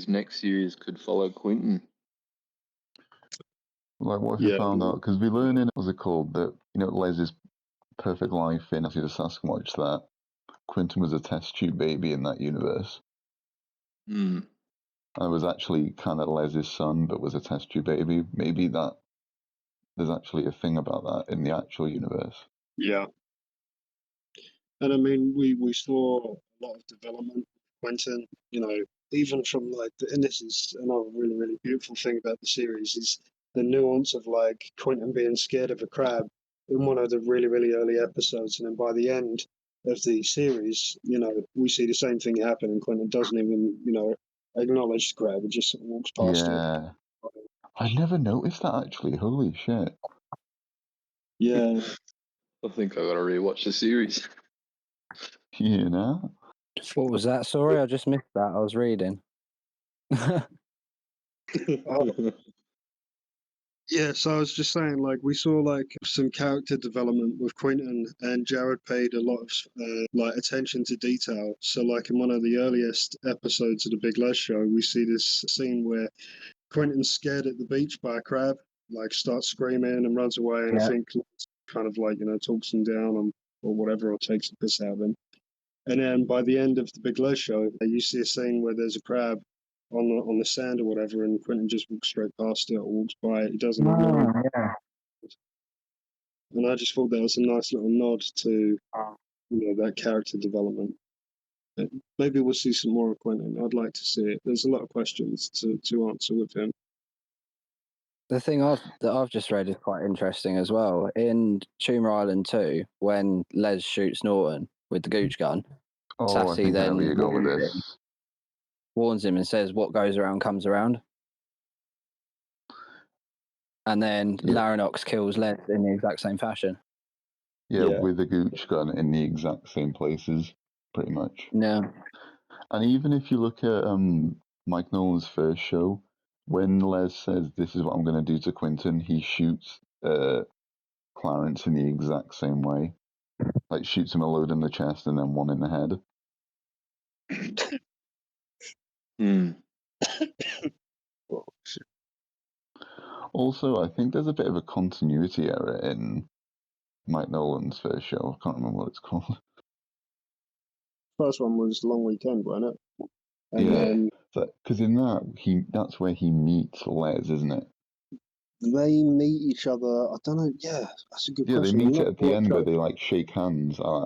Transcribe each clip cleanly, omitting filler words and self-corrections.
his next series could follow Quentin. Like, what if you found out? Because we learn in, what's it called, that, Lez's perfect life in After the Sasquatch, that Quentin was a test tube baby in that universe. Mm. And it was actually kind of Lez's son, but was a test tube baby. Maybe that there's actually a thing about that in the actual universe. Yeah. And I mean, we saw a lot of development, Quentin, even from and this is another really, really beautiful thing about the series, is the nuance of Quentin being scared of a crab in one of the really, really early episodes. And then by the end of the series, we see the same thing happen, and Quentin doesn't even, acknowledge the crab. It just walks past it. Yeah. I never noticed that, actually. Holy shit. Yeah. I think I gotta rewatch the series. What was that? Sorry, I just missed that. I was reading. Yeah, so I was just saying, we saw some character development with Quentin, and Jared paid a lot of attention to detail. So, in one of the earliest episodes of the Big Lez Show, we see this scene where Quentin's scared at the beach by a crab, starts screaming and runs away, and I think kind of talks him down or whatever, or takes the piss out of him. And then by the end of the Big Lez Show, you see a scene where there's a crab on the sand or whatever, and Quentin just walks straight past it or walks by it. He doesn't ignore it. Yeah. And I just thought that was a nice little nod to that character development. Maybe we'll see some more of Quentin. I'd like to see it. There's a lot of questions to answer with him. The thing that I've just read is quite interesting as well. In Tumor Island 2, when Les shoots Norton with the gooch gun, Sassy then warns him and says, "What goes around comes around." And then Larinox kills Les in the exact same fashion. Yeah, with the gooch gun in the exact same places, pretty much. Yeah. And even if you look at Mike Nolan's first show, when Les says, "This is what I'm going to do to Quentin," he shoots Clarence in the exact same way. Shoots him a load in the chest and then one in the head. Also, I think there's a bit of a continuity error in Mike Nolan's first show. I can't remember what it's called. First one was Long Weekend, wasn't it? And because in that's where he meets Les, isn't it? They meet each other. I don't know. Yeah, that's a good question. Yeah, they meet it at the end where they shake hands. I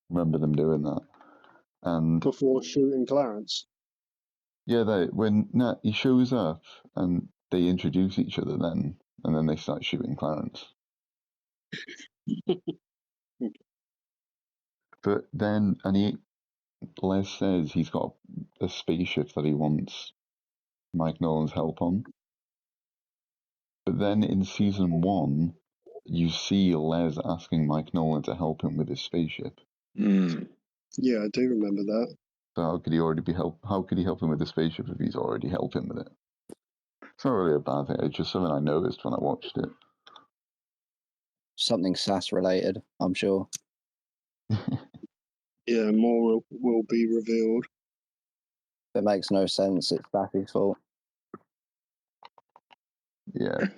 remember them doing that. And before shooting Clarence. Yeah, he shows up and they introduce each other then, and then they start shooting Clarence. But then, Les says he's got a spaceship that he wants Mike Nolan's help on. But then in season 1, you see Les asking Mike Nolan to help him with his spaceship. Yeah, I do remember that. So how could he help him with the spaceship if he's already helped him with it? It's not really a bad thing. It's just something I noticed when I watched it. Something SAS related, I'm sure. Yeah, more will be revealed. It makes no sense. It's Sassy's fault. Yeah.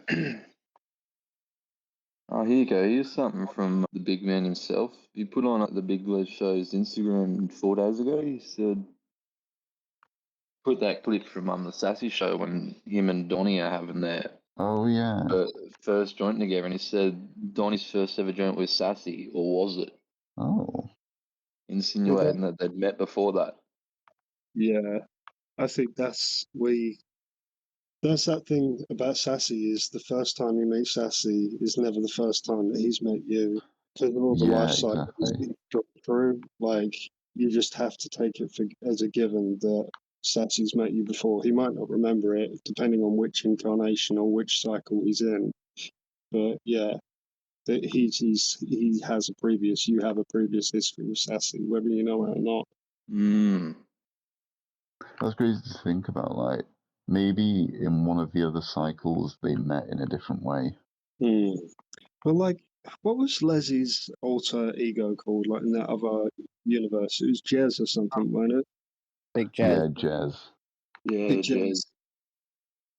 Oh, here you go. Here's something from the big man himself. He put on at the Big Lez Show's Instagram 4 days ago. He said, put that clip from the Sassy show when him and Donnie are having their first joint together. And he said Donnie's first ever joint was Sassy, or was it? Oh. Insinuating that they'd met before that. Yeah. I think that's that thing about Sassy, is the first time you meet Sassy is never the first time that he's met you. Because of all the life cycles he's gone through, you just have to take it as a given that Sassy's met you before. He might not remember it, depending on which incarnation or which cycle he's in. But yeah, that you have a previous history with Sassy, whether you know it or not. That's crazy to think about. Maybe in one of the other cycles they met in a different way. But what was Leslie's alter ego called? In that other universe, it was Jez or something, wasn't it? Big Jez. Yeah, Jez. Yeah, Jez.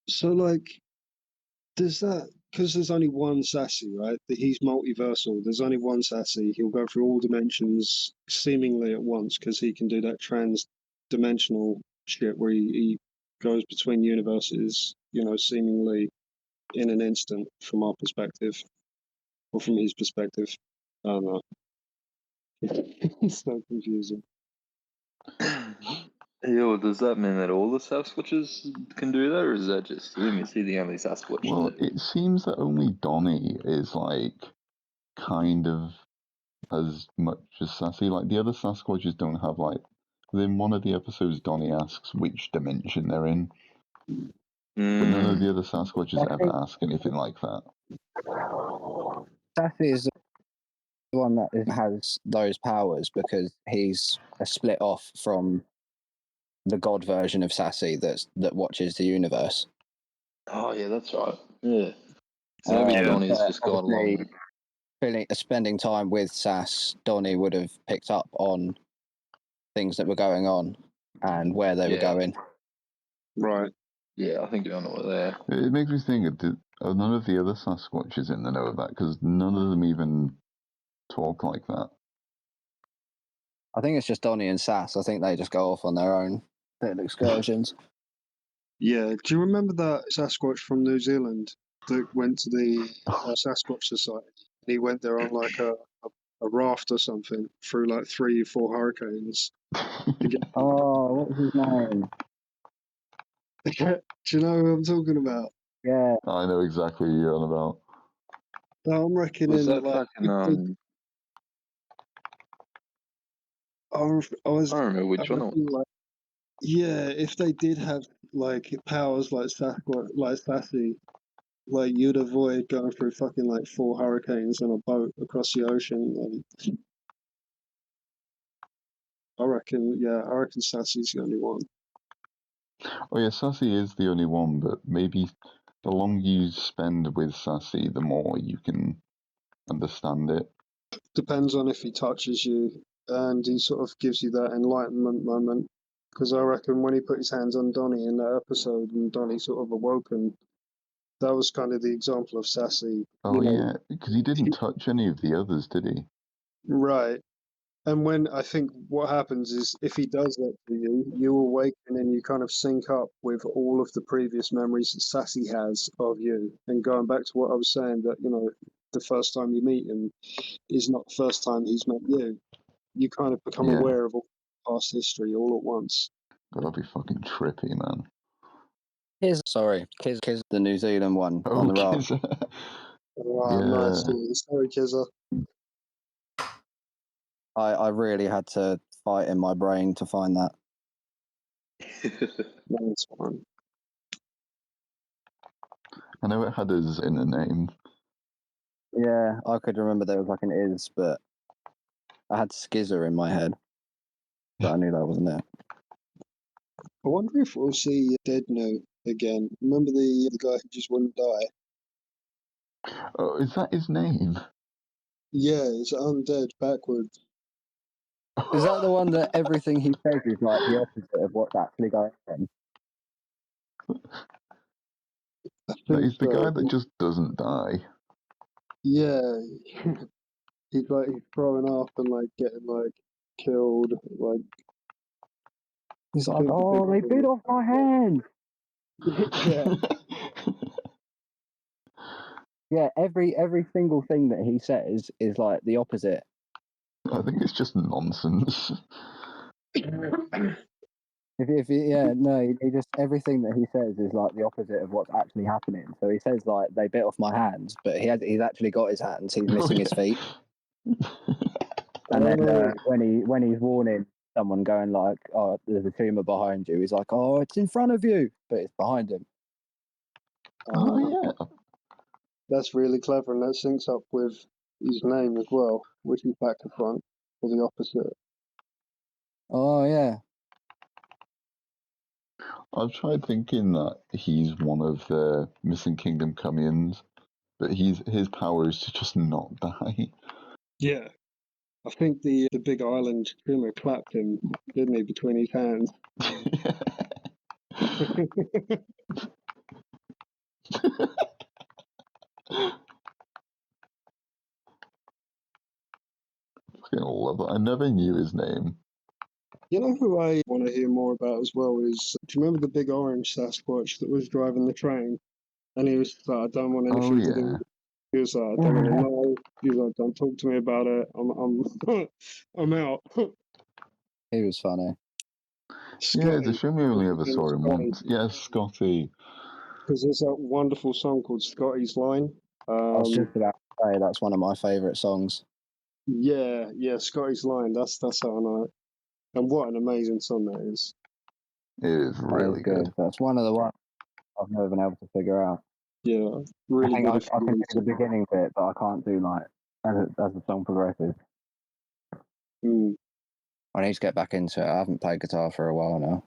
So, like, does that, because there's only one Sassy, right? That he's multiversal. There's only one Sassy. He'll go through all dimensions seemingly at once because he can do that trans-dimensional shit where he goes between universes, seemingly in an instant from our perspective or from his perspective. I don't know. It's so confusing. Yeah, well, does that mean that all the Sasquatches can do that, or is that just him? Is he the only Sasquatch? Well, it seems that only Donnie is, like, kind of as much as Sassy. Like, the other Sasquatches don't have, like... In one of the episodes, Donnie asks which dimension they're in. But none of the other Sasquatches ever ask anything like that. Sassy is the one that has those powers because he's a split off from the god version of Sassy that watches the universe. Oh, yeah, that's right. Yeah. So maybe Donnie's just got along. Spending time with Sass, Donnie would have picked up on things that were going on and where they were going. Right. Yeah, I think you're on it there. It makes me think, are none of the other Sasquatches in the know of that? Because none of them even talk like that. I think it's just Donnie and Sass. I think they just go off on their own little excursions. Yeah. Do you remember that Sasquatch from New Zealand that went to the Sasquatch Society? He went there on like a raft or something through like 3 or 4 hurricanes. Oh, what was his name? Do you know who I'm talking about? Yeah. I know exactly who you're on about. I'm reckoning Was that like fucking, I don't remember which one. like, yeah, if they did have like powers like Sasquatch, like Sassy, like you'd avoid going through fucking like 4 hurricanes on a boat across the ocean. I reckon Sassy's the only one. Oh yeah, Sassy is the only one, but maybe the longer you spend with Sassy, the more you can understand it. Depends on if he touches you and he sort of gives you that enlightenment moment. Because I reckon when he put his hands on Donnie in that episode and Donnie sort of awoken, that was kind of the example of Sassy. Oh yeah, because he didn't touch any of the others, did he? Right. And when I think what happens is if he does that to you, you awaken and you kind of sync up with all of the previous memories that Sassy has of you. And going back to what I was saying, that, the first time you meet him is not the first time he's met you. You kind of become aware of all past history all at once. That'd be fucking trippy, man. Kiz, the New Zealand one on the raft. Nice. Sorry, Kizza. I really had to fight in my brain to find that. That's fine. I know it had his in the name. Yeah, I could remember there was like an is, but I had Skizzer in my head. But I knew that wasn't it. I wonder if we'll see Deadno again. Remember the guy who just wouldn't die? Oh, is that his name? Yeah, it's undead backwards. Is that the one that everything he says is like the opposite of what's actually going on? That is the guy that just doesn't die. Yeah. he's throwing up and like getting like killed. Like he's like, oh, they bit off my hand. Yeah. Yeah, every single thing that he says is like the opposite. I think it's just nonsense. He just everything that he says is like the opposite of what's actually happening. So he says like they bit off my hands, but he's actually got his hands. He's missing his feet. And then when he's warning someone, going like, "Oh, there's a tumor behind you," he's like, "Oh, it's in front of you," but it's behind him. Oh yeah, that's really clever, and that syncs up with his name as well, which is back to front, or the opposite. Oh yeah. I've tried thinking that he's one of the Missing Kingdom come-ins, but his power is to just not die. Yeah. I think the Big Island tumor clapped him, didn't he, between his hands? I love it. I never knew his name. You know who I want to hear more about as well is, do you remember the big orange Sasquatch that was driving the train? And he was like, I don't want anything to do with it. He was like, I don't want to know. He was like, don't talk to me about it. I'm out. He was funny. Yeah, it's a shame we only ever saw him once. Yes, Scotty. Because there's that wonderful song called Scotty's Line. I was just about to say that's one of my favourite songs. Yeah, Scotty's Line. That's how I know it. And what an amazing song that is. It is really good. That's one of the ones I've never been able to figure out. Yeah, really good. I can do the beginning bit, but I can't do like as the song progresses. Mm. I need to get back into it. I haven't played guitar for a while now.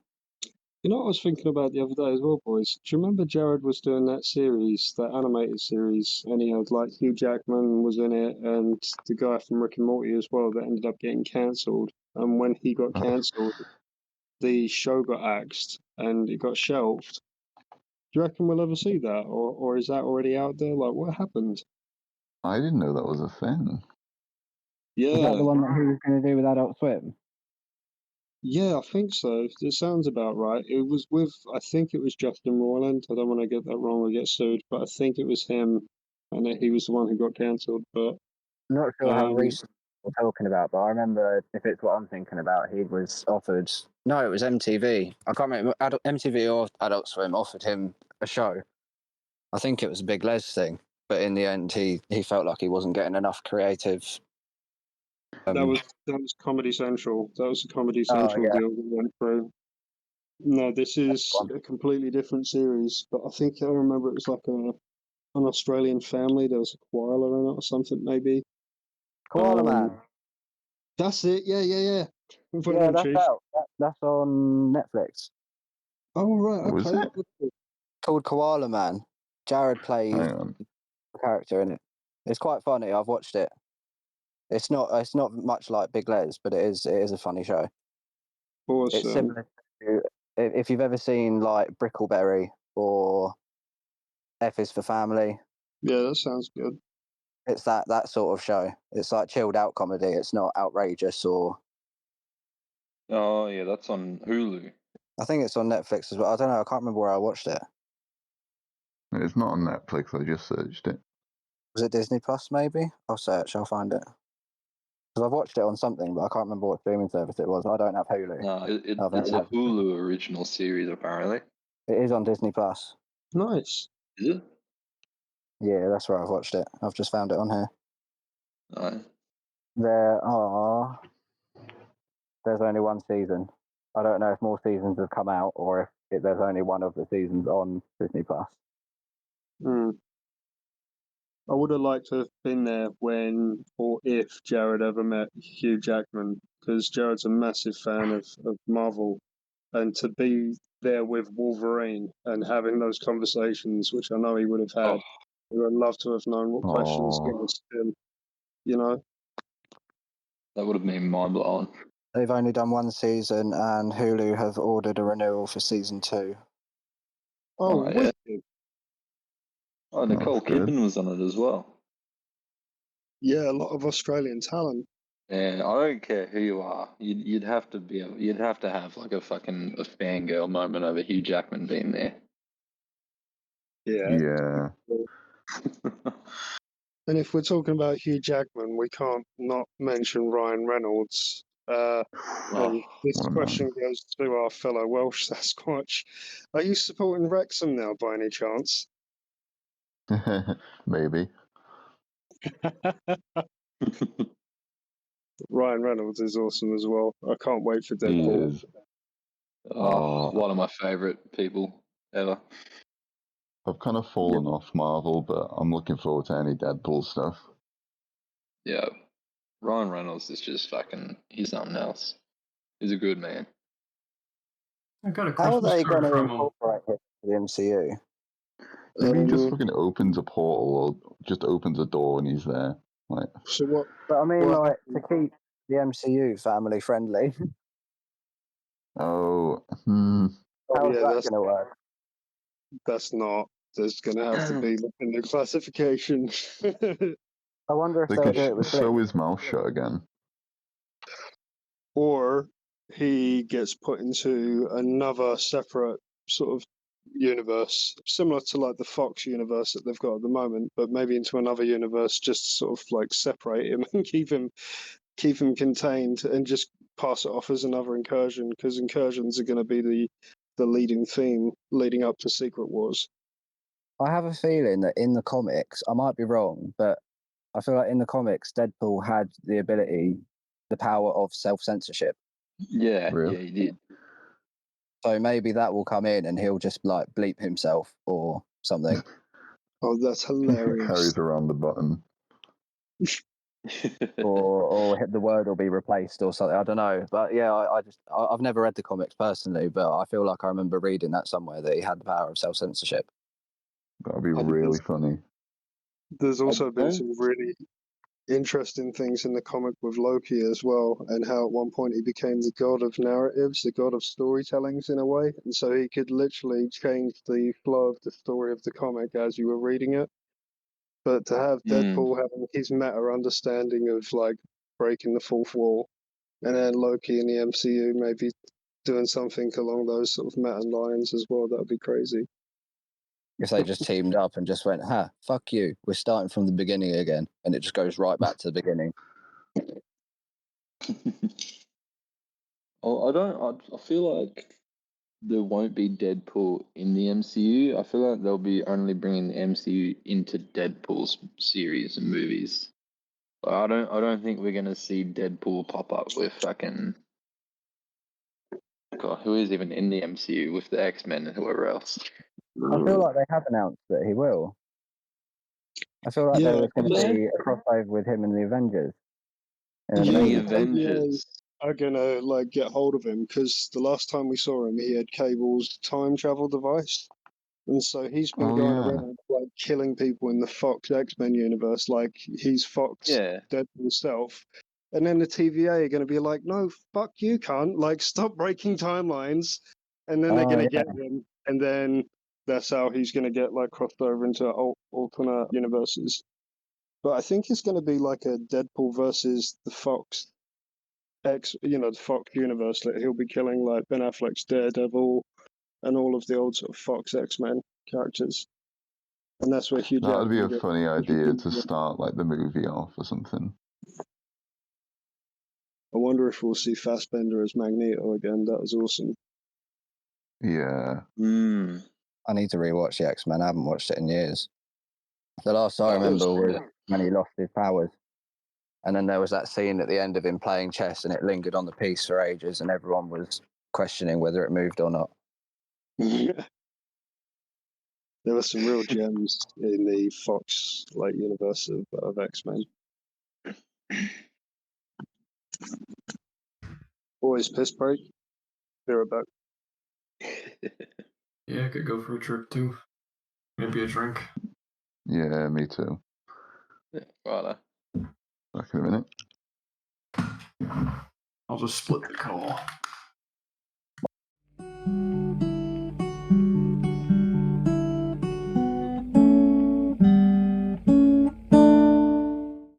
You know what I was thinking about the other day as well, boys? Do you remember Jared was doing that series, that animated series, and he had like Hugh Jackman was in it, and the guy from Rick and Morty as well that ended up getting cancelled. And when he got cancelled, the show got axed and it got shelved. Do you reckon we'll ever see that, or is that already out there? Like, what happened? I didn't know that was a thing. Yeah, Is that the one that he was going to do with Adult Swim? yeah, I think so. It sounds about right. It was with, I think it was Justin Roiland. I don't want to get that wrong or get sued, but I think it was him, and he was the one who got cancelled. But I'm not sure how recent we're talking about, but I remember if it's what I'm thinking about, he was offered. No, it was MTV. I can't remember. MTV or Adult Swim offered him a show. I think it was a Big Lez thing, but in the end, he felt like he wasn't getting enough creative. that was Comedy Central. That was the Comedy Central deal that went through. No, this is a completely different series, but I think I remember it was like an Australian family. There was a koala in it or something, maybe. Koala Man. That's it. Yeah. Well done, that's Chief. Out. That's on Netflix. Oh right, Was okay. it? Called Koala Man. Jared plays the character in it. It's quite funny. I've watched it. It's not much like Big Lez, but it is a funny show. Awesome. It's similar to if you've ever seen like Brickleberry or F is for Family. Yeah, that sounds good. It's that sort of show. It's like chilled out comedy. It's not outrageous or. Oh yeah, that's on Hulu. I think it's on Netflix as well. I don't know. I can't remember where I watched it. It's not on Netflix. I just searched it. Was it Disney Plus? Maybe I'll search. I'll find it. Because I've watched it on something, but I can't remember what streaming service it was. I don't have Hulu. No, it's a Hulu original series, apparently. It is on Disney Plus. Nice. Is it? Yeah, that's where I've watched it. I've just found it on here. Nice. There's only one season. I don't know if more seasons have come out or if there's only one of the seasons on Disney Plus. I would have liked to have been there when or if Jared ever met Hugh Jackman, because Jared's a massive fan of Marvel, and to be there with Wolverine and having those conversations, which I know he would have had, I would have loved to have known what questions he asked him, you know? That would have been mind-blowing. They've only done one season, and Hulu have ordered a renewal for season 2. Oh, yeah. wicked. Oh, Nicole Kidman was on it as well. Yeah, a lot of Australian talent. And I don't care who you are, you'd have to have like a fangirl moment over Hugh Jackman being there. Yeah. And if we're talking about Hugh Jackman, we can't not mention Ryan Reynolds. This question goes to our fellow Welsh Sasquatch. Are you supporting Wrexham now by any chance? Maybe. Ryan Reynolds is awesome as well. I can't wait for Deadpool. He is. One of my favourite people ever. I've kind of fallen off Marvel, but I'm looking forward to any Deadpool stuff. Yeah. Ryan Reynolds is just he's something else. He's a good man. I got a How are Christmas they card going to from him. incorporate it to the MCU? Maybe he just fucking opens a portal or just opens a door and he's there. Like, so what? But I mean, like, to keep the MCU family friendly. How's yeah, that going to work? that's not. There's going to have to be a new classification. I wonder if They they'll could do it with sew Blink. his mouth shut again. Or he gets put into another separate sort of universe, similar to like the Fox universe that they've got at the moment, but maybe into another universe just to sort of like separate him and keep him contained and just pass it off as another incursion, because incursions are going to be the leading theme leading up to Secret Wars. I have a feeling that in the comics, I might be wrong, but I feel like in the comics, Deadpool had the power of self-censorship. Yeah, Really? yeah, he did. So maybe that will come in and he'll just like bleep himself or something. Oh, that's hilarious. Carries around the button. or the word will be replaced or something. I don't know. But yeah, I've never read the comics personally, but I feel like I remember reading that somewhere that he had the power of self-censorship. That'd be I think really funny. There's also been don't- some really interesting things in the comic with Loki as well, and how at one point he became the god of narratives, the god of storytellings in a way, and so he could literally change the flow of the story of the comic as you were reading it. But to have Deadpool having his meta understanding of like breaking the fourth wall, and then Loki in the MCU maybe doing something along those sort of meta lines as well, that would be crazy. If they just teamed up and just went, fuck you, we're starting from the beginning again, and it just goes right back to the beginning. I feel like there won't be Deadpool in the MCU. I feel like they'll be only bringing the MCU into Deadpool's series and movies. I don't think we're gonna see Deadpool pop up with fucking God, who is even in the MCU with the X-Men and whoever else. I feel like they have announced that he will. I feel like there was going to be a crossover with him and the Avengers. Yeah, The the Avengers are gonna like get hold of him, because the last time we saw him, he had Cable's time travel device, and so he's been Oh, going yeah. around like killing people in the Fox X-Men universe, like he's Fox Yeah. Deadpool himself. And then the TVA are going to be like, no, fuck you, cunt. Like, stop breaking timelines. And then they're going to get him. And then that's how he's going to get, like, crossed over into alternate universes. But I think it's going to be like a Deadpool versus the Fox the Fox universe. That he'll be killing, like, Ben Affleck's Daredevil and all of the old sort of Fox X-Men characters. And that's where Hugh That would be a Jackman funny idea to start like the movie off or something. I wonder if we'll see Fassbender as Magneto again. That was awesome. Yeah. I need to rewatch the X-Men. I haven't watched it in years. The last I Oh, remember it was- was when he lost his powers. And then there was that scene at the end of him playing chess, and it lingered on the piece for ages, and everyone was questioning whether it moved or not. There were some real gems in the Fox universe of X-Men. Boys, piss break. Be right back. Yeah, I could go for a trip too. Maybe a drink. Yeah, me too. Right. Back in a minute. I'll just split the call.